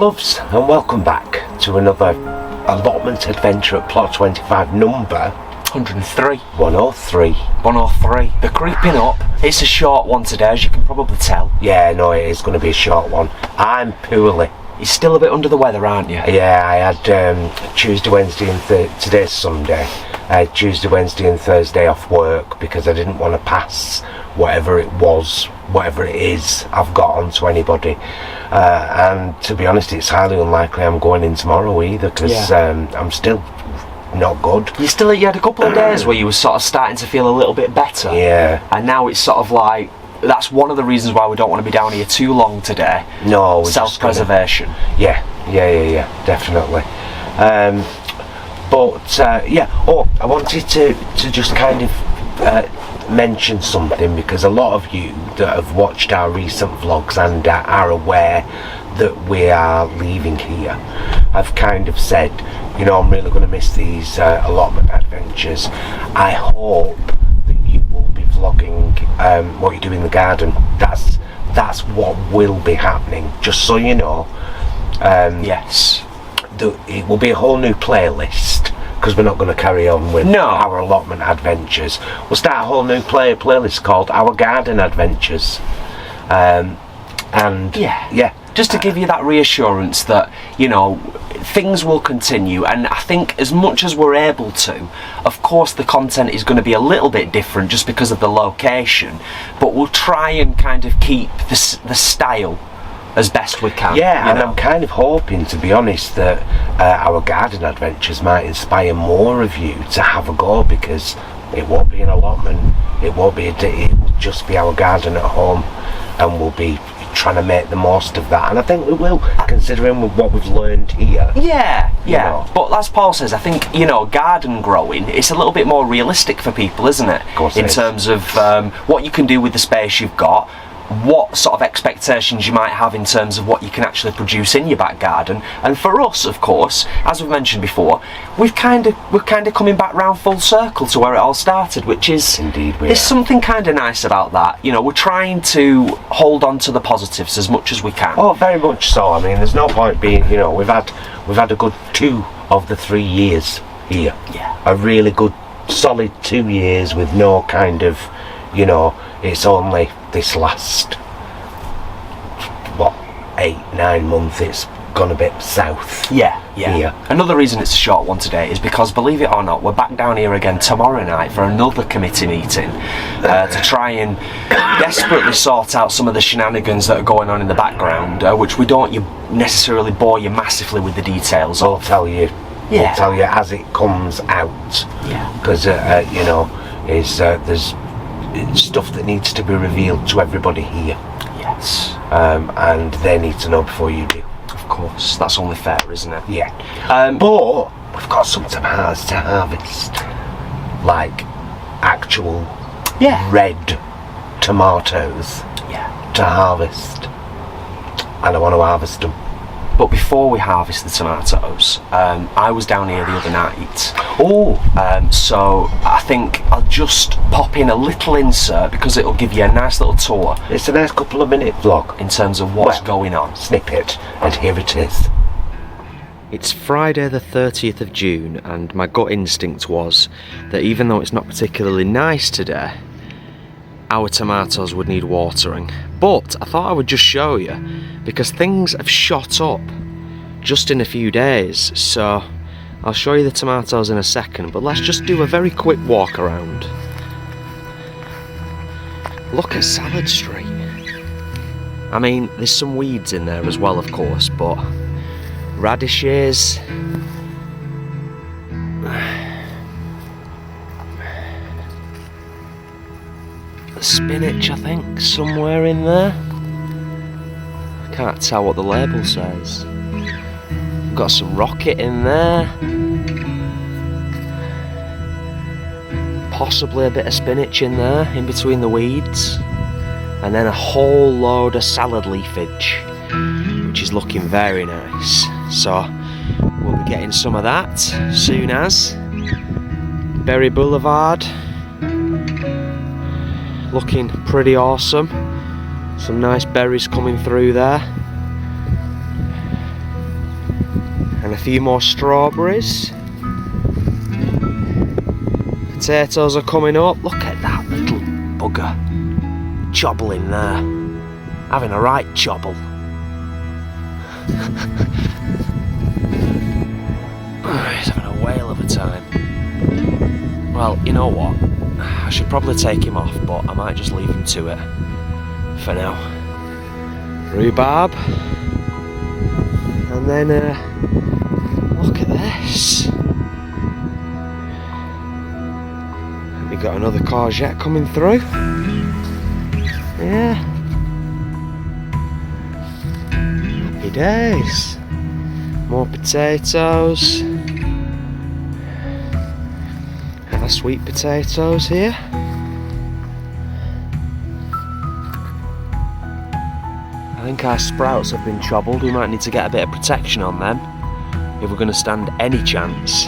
loves, and welcome back to another allotment adventure at plot 25, number 103. 103. 103. They're creeping up. It's a short one today, as you can probably tell. Yeah, no, it is going to be a short one. I'm poorly. You're still a bit under the weather, aren't you? Yeah, I had Tuesday, Wednesday and today's Sunday. I had Tuesday, Wednesday and Thursday off work because I didn't want to pass whatever it is I've got on to anybody. And to be honest, it's highly unlikely I'm going in tomorrow either, because I'm still not good. You had a couple of days where you were sort of starting to feel a little bit better. Yeah. And now it's sort of like, that's one of the reasons why we don't want to be down here too long today. No. Self-preservation. Yeah, definitely. I wanted to just kind of mention something, because a lot of you that have watched our recent vlogs and are aware that we are leaving here have kind of said, you know, I'm really going to miss these allotment adventures. I hope that you will be vlogging what you do in the garden. That's what will be happening, just so you know. Yes, it will be a whole new playlist, because we're not going to carry on with our allotment adventures. We'll start a whole new playlist called Our Garden Adventures. Just to give you that reassurance that, you know, things will continue. And I think as much as we're able to, of course the content is going to be a little bit different just because of the location, but we'll try and kind of keep the style as best we can. Yeah, and I'm kind of hoping, to be honest, that Our Garden Adventures might inspire more of you to have a go, because it won't be an allotment, it will just be our garden at home, and we'll be trying to make the most of that. And I think we will, considering what we've learned here. Yeah. But as Paul says, I think, you know, garden growing, it's a little bit more realistic for people, isn't it? Of course it is. In terms of what you can do with the space you've got, what sort of expectations you might have in terms of what you can actually produce in your back garden. And for us, of course, as we've mentioned before, we're kind of coming back round full circle to where it all started, which is, indeed, there's something kind of nice about that. You know, we're trying to hold on to the positives as much as we can. Oh, very much so. I mean, there's no point being, you know, we've had a good 2 of the 3 years here. Yeah. A really good solid 2 years with no kind of, you know, it's only this last 8-9 months it's gone a bit south. Here. Another reason it's a short one today is because, believe it or not, we're back down here again tomorrow night for another committee meeting to try and desperately sort out some of the shenanigans that are going on in the background, which we don't necessarily bore you massively with the details. We'll tell you as it comes out. Because you know, there's stuff that needs to be revealed to everybody here. Yes. And they need to know before you do. Of course, that's only fair, isn't it? Yeah. But we've got some tomatoes to harvest, like actual red tomatoes to harvest, and I want to harvest them. But before we harvest the tomatoes, I was down here the other night. So I think I'll just pop in a little insert, because it'll give you a nice little tour. It's a nice couple of minute vlog in terms of what's going on. Snippet, and here it is. It's Friday the 30th of June, and my gut instinct was that even though it's not particularly nice today, our tomatoes would need watering. But I thought I would just show you, because things have shot up just in a few days. So I'll show you the tomatoes in a second, but let's just do a very quick walk around. Look at Salad Street. I mean, there's some weeds in there as well, of course, but radishes, spinach, I think, somewhere in there. I can't tell what the label says. Got some rocket in there. Possibly a bit of spinach in there, in between the weeds. And then a whole load of salad leafage, which is looking very nice. So we'll be getting some of that soon as. Berry Boulevard, looking pretty awesome. Some nice berries coming through there. And a few more strawberries. Potatoes are coming up. Look at that little bugger. Chobbling there. Having a right chobble. He's having a whale of a time. Well, you know what? I should probably take him off, but I might just leave him to it for now. Rhubarb. And then, look at this. We got another courgette coming through. Yeah. Happy days. More potatoes. And our sweet potatoes here. I think our sprouts have been chobbled. We might need to get a bit of protection on them if we're going to stand any chance.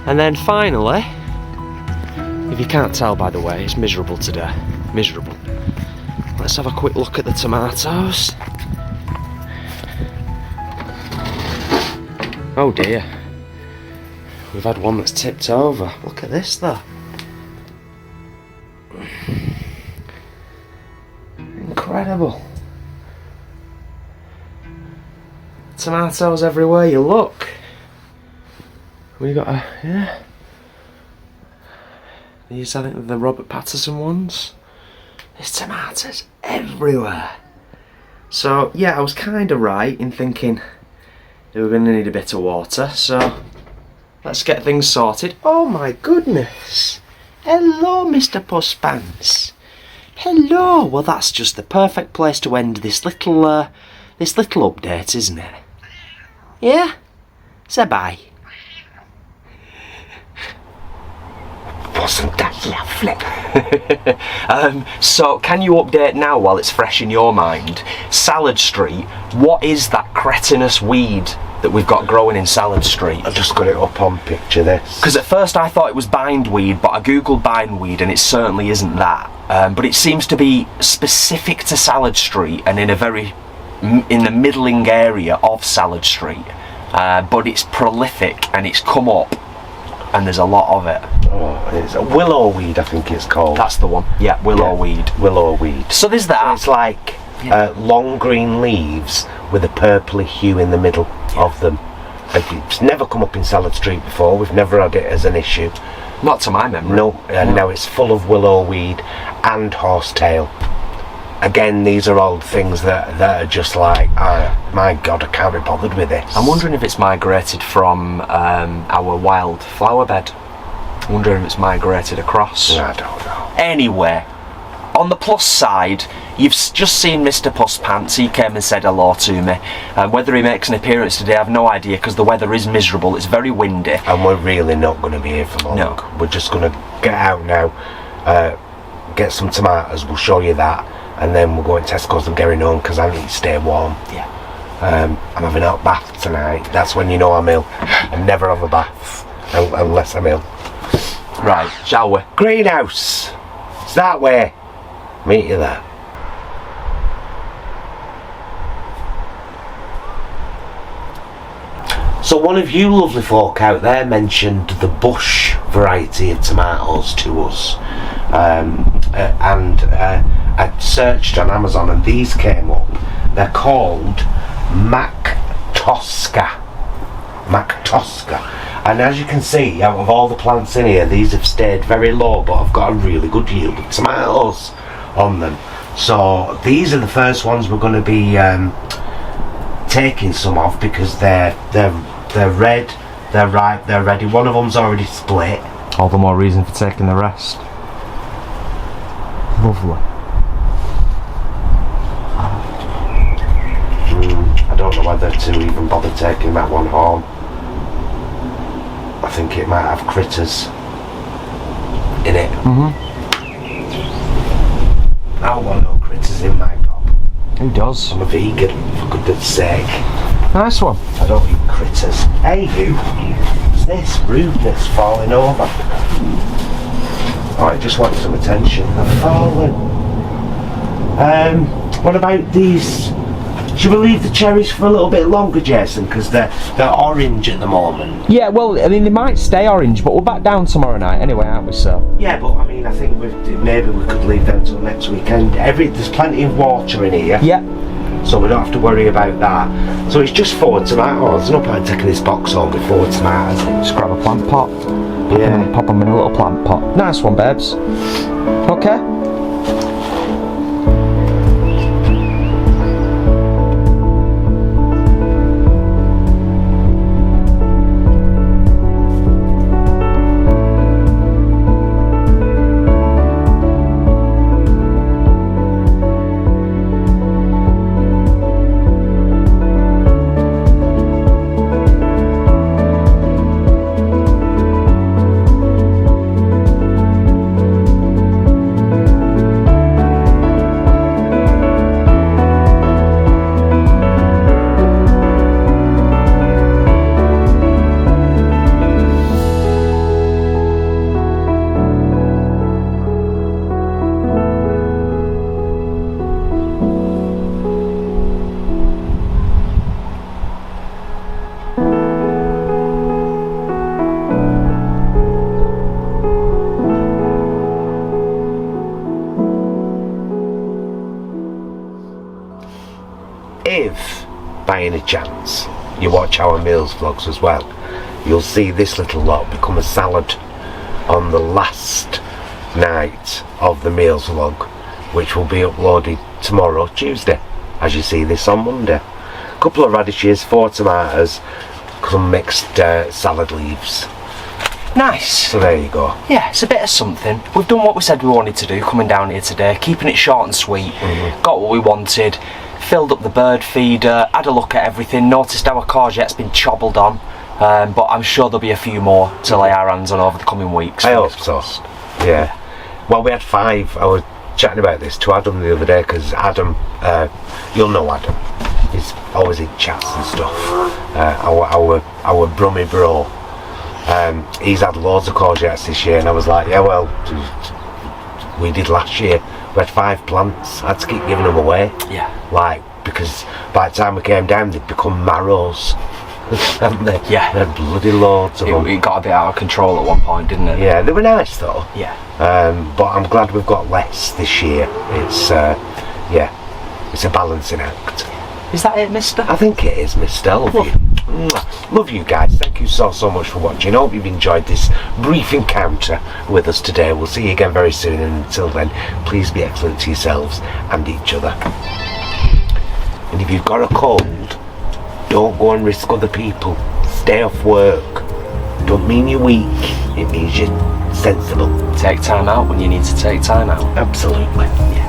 And then finally, if you can't tell by the way, it's miserable today. Miserable. Let's have a quick look at the tomatoes. Oh dear. We've had one that's tipped over. Look at this though. Incredible. Tomatoes everywhere you look. We got a, yeah. These I think are the Robert Patterson ones. There's tomatoes everywhere. So yeah, I was kind of right in thinking they were going to need a bit of water. So let's get things sorted. Oh my goodness! Hello, Mr. Pusspants. Hello. Well, that's just the perfect place to end this little update, isn't it? Yeah. Say bye. Wasn't that lovely? So can you update now while it's fresh in your mind? Salad Street, what is that cretinous weed that we've got growing in Salad Street? I've just got it up on picture this. Because at first I thought it was bindweed, but I googled bindweed and it certainly isn't that. But it seems to be specific to Salad Street and in the middling area of Salad Street. But it's prolific and it's come up and there's a lot of it. Oh, it's a willow weed, I think it's called. That's the one. Yeah, willow weed. Willow weed. So there's that. So it's like long green leaves with a purpley hue in the middle of them. It's never come up in Salad Street before. We've never had it as an issue. Not to my memory. No, now it's full of willow weed and horsetail. Again, these are all things that are just like, oh my god, I can't be bothered with this. I'm wondering if it's migrated from our wild flower bed. I'm wondering if it's migrated across. I don't know. Anyway, on the plus side, you've just seen Mr. Pusspants. He came and said hello to me. Whether he makes an appearance today, I have no idea because the weather is miserable. It's very windy. And we're really not going to be here for long. No. We're just going to get out now, get some tomatoes, we'll show you that, and then we'll go in Tesco's and get it home because I need to stay warm. Yeah. I'm having a hot bath tonight. That's when you know I'm ill. I never have a bath unless I'm ill. Right, shall we? Greenhouse. It's that way. Meet you there. So one of you lovely folk out there mentioned the bush variety of tomatoes to us, and I searched on Amazon and these came up. They're called Mac Tosca. And as you can see, out of all the plants in here, these have stayed very low, but I've got a really good yield of tomatoes on them. So these are the first ones we're going to be taking some of because they're red, they're ripe, they're ready. One of them's already split. All the more reason for taking the rest. Lovely. I don't know whether to even bother taking that one home. I think it might have critters in it. I don't want no critters in my gob. Who does? I'm a vegan, for goodness sake. Nice one. I don't eat critters. Hey you, what's this rudeness falling over? Oh, I just want some attention. I've fallen. What about these Should we leave the cherries for a little bit longer, Jason? Because they're orange at the moment. Yeah, well, I mean, they might stay orange, but we're back down tomorrow night anyway, aren't we, so? Yeah, but I mean, I think maybe we could leave them till next weekend. There's plenty of water in here. Yeah. So we don't have to worry about that. So it's just 4 tomatoes. There's no point taking this box home with 4 tomatoes. Just grab a plant pot. Yeah. Pop them in a little plant pot. Nice one, babes. Okay. If, by any chance, you watch our meals vlogs as well, you'll see this little lot become a salad on the last night of the meals vlog, which will be uploaded tomorrow, Tuesday, as you see this on Monday. A couple of radishes, 4 tomatoes, some mixed salad leaves. Nice. So there you go. Yeah, it's a bit of something. We've done what we said we wanted to do coming down here today, keeping it short and sweet. Got what we wanted, filled up the bird feeder, had a look at everything, noticed our courgette's been chobbled on, but I'm sure there'll be a few more to lay our hands on over the coming weeks. I hope so. Yeah. Well, we had 5. I was chatting about this to Adam the other day, because Adam, you'll know Adam. He's always in chats and stuff. Our Brummy bro. He's had loads of courgettes this year, and I was like, yeah, well, we did last year. We had 5 plants. I had to keep giving them away. Yeah. Like, because by the time we came down, they'd become marrows. Hadn't they? Yeah. They had bloody loads of them. It got a bit out of control at one point, didn't it? Yeah, they were nice though. Yeah. But I'm glad we've got less this year. It's, yeah, it's a balancing act. Is that it, mister? I think it is, mister. Love you. Mwah. Love you guys. Thank you so much for watching. Hope you've enjoyed this brief encounter with us today. We'll see you again very soon, and until then, please be excellent to yourselves and each other. And if you've got a cold, don't go and risk other people. Stay off work. Don't mean you're weak, it means you're sensible. Take time out when you need to take time out. Absolutely. Yeah.